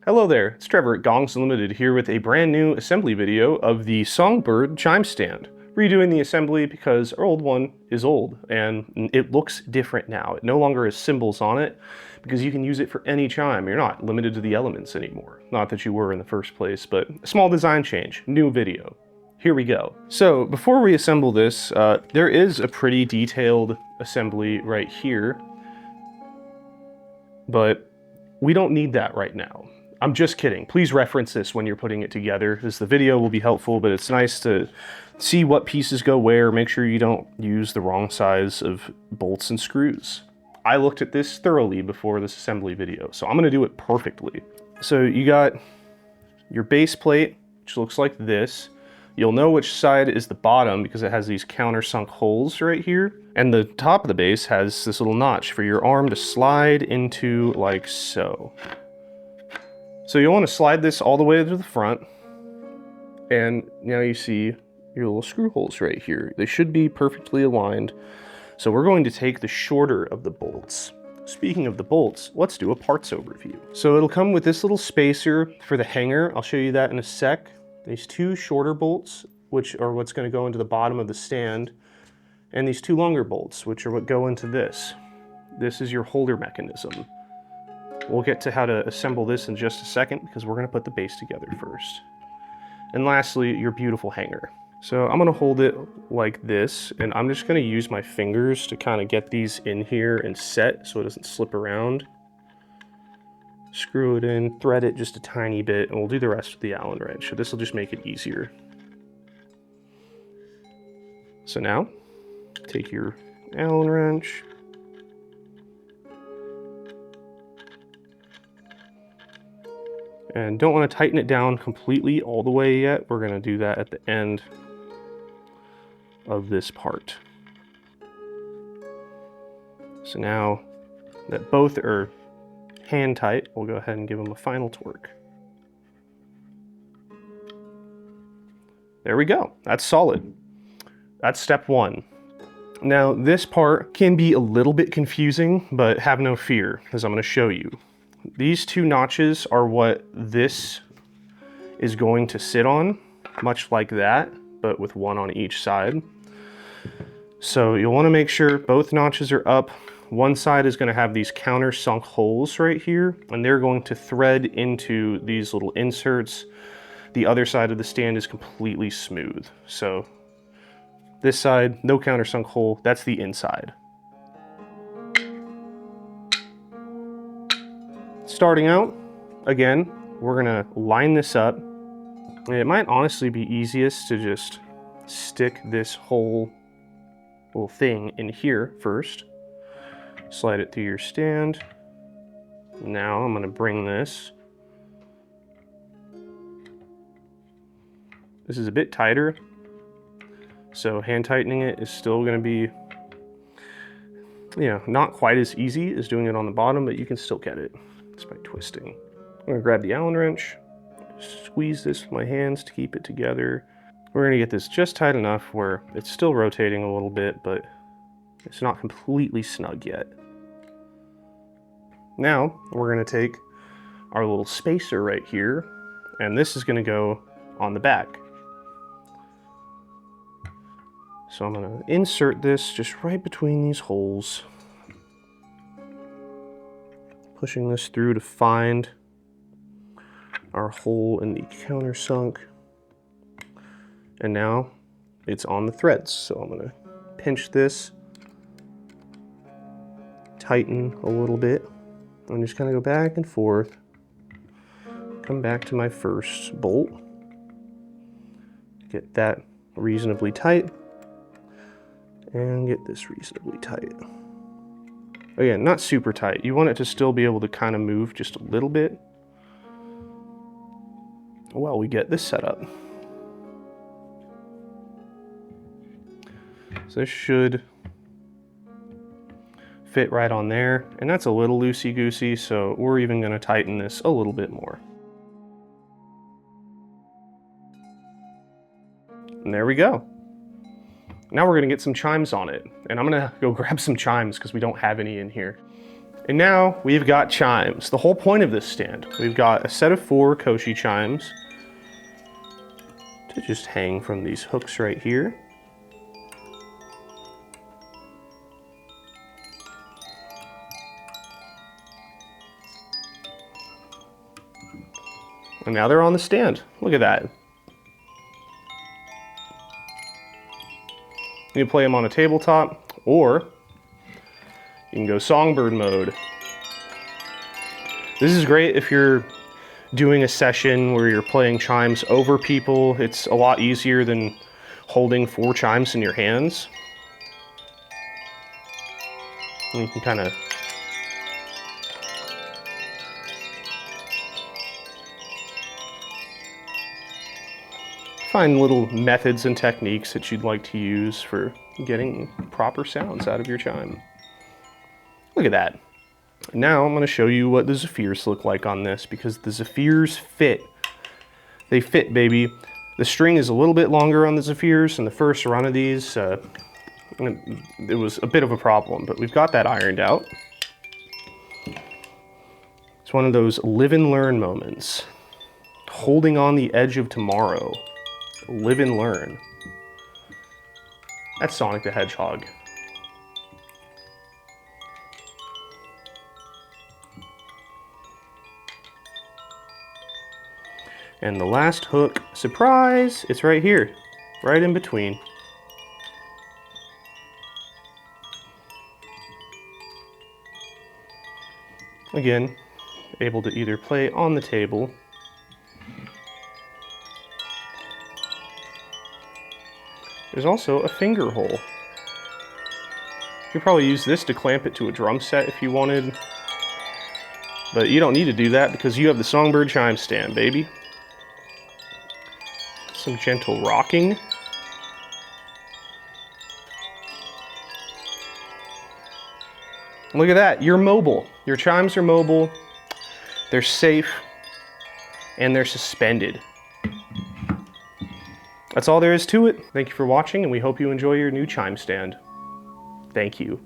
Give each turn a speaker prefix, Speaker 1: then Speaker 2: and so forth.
Speaker 1: Hello there, it's Trevor at Gongs Limited here with a brand new assembly video of the Songbird chime stand. Redoing the assembly because our old one is old and it looks different now. It no longer has symbols on it because you can use it for any chime. You're not limited to the elements anymore. Not that you were in the first place, but a small design change, new video. Here we go. So before we assemble this, there is a pretty detailed assembly right here, but we don't need that right now. I'm just kidding. Please reference this when you're putting it together, as the video will be helpful, but it's nice to see what pieces go where, make sure you don't use the wrong size of bolts and screws. I looked at this thoroughly before this assembly video, so I'm gonna do it perfectly. So you got your base plate, which looks like this. You'll know which side is the bottom because it has these countersunk holes right here. And the top of the base has this little notch for your arm to slide into like so. So you'll want to slide this all the way to the front, and now you see your little screw holes right here. They should be perfectly aligned. So we're going to take the shorter of the bolts. Speaking of the bolts, let's do a parts overview. So it'll come with this little spacer for the hanger. I'll show you that in a sec. These two shorter bolts, which are what's going to go into the bottom of the stand, and these two longer bolts, which are what go into this. This is your holder mechanism. We'll get to how to assemble this in just a second because we're going to put the base together first. And lastly, your beautiful hanger. So I'm going to hold it like this, and I'm just going to use my fingers to kind of get these in here and set so it doesn't slip around. Screw it in, thread it just a tiny bit, and we'll do the rest with the Allen wrench. So this will just make it easier. So now, take your Allen wrench, and don't want to tighten it down completely all the way yet. We're going to do that at the end of this part. So now that both are hand tight, we'll go ahead and give them a final torque. There we go. That's solid. That's step one. Now this part can be a little bit confusing, but have no fear, because I'm going to show you. These two notches are what this is going to sit on, much like that, but with one on each side. So you'll want to make sure both notches are up. One side is going to have these countersunk holes right here, and they're going to thread into these little inserts. The other side of the stand is completely smooth. So this side, no countersunk hole, that's the inside. Starting out, again, we're gonna line this up. And it might honestly be easiest to just stick this whole little thing in here first. Slide it through your stand. Now I'm gonna bring this. This is a bit tighter, so hand tightening it is still gonna be, not quite as easy as doing it on the bottom, but you can still get it. By twisting. I'm going to grab the Allen wrench, squeeze this with my hands to keep it together. We're going to get this just tight enough where it's still rotating a little bit, but it's not completely snug yet. Now we're going to take our little spacer right here, and this is going to go on the back. So I'm going to insert this just right between these holes, pushing this through to find our hole in the countersunk. And now it's on the threads. So I'm gonna pinch this, tighten a little bit, and just kind of go back and forth. Come back to my first bolt. Get that reasonably tight, and get this reasonably tight. Again, not super tight. You want it to still be able to kind of move just a little bit while we get this set up. So this should fit right on there, and that's a little loosey-goosey, so we're even going to tighten this a little bit more. And there we go. Now we're going to get some chimes on it, and I'm going to go grab some chimes because we don't have any in here. And now we've got chimes. The whole point of this stand. We've got a set of 4 Koshi chimes to just hang from these hooks right here. And now they're on the stand. Look at that. You can play them on a tabletop, or you can go Songbird mode. This is great if you're doing a session where you're playing chimes over people. It's a lot easier than holding 4 chimes in your hands. And you can kind of find little methods and techniques that you'd like to use for getting proper sounds out of your chime. Look at that. Now I'm going to show you what the Zephyrs look like on this, because the Zephyrs fit. They fit, baby. The string is a little bit longer on the Zephyrs. In the first run of these, it was a bit of a problem, but we've got that ironed out. It's one of those live and learn moments. Holding on the edge of tomorrow. Live and learn. That's Sonic the Hedgehog. And the last hook, surprise, it's right here, right in between. Again, able to either play on the table There's also a finger hole. You could probably use this to clamp it to a drum set if you wanted. But you don't need to do that because you have the Songbird chime stand, baby. Some gentle rocking. Look at that, you're mobile. Your chimes are mobile, they're safe, and they're suspended. That's all there is to it. Thank you for watching, and we hope you enjoy your new chime stand. Thank you.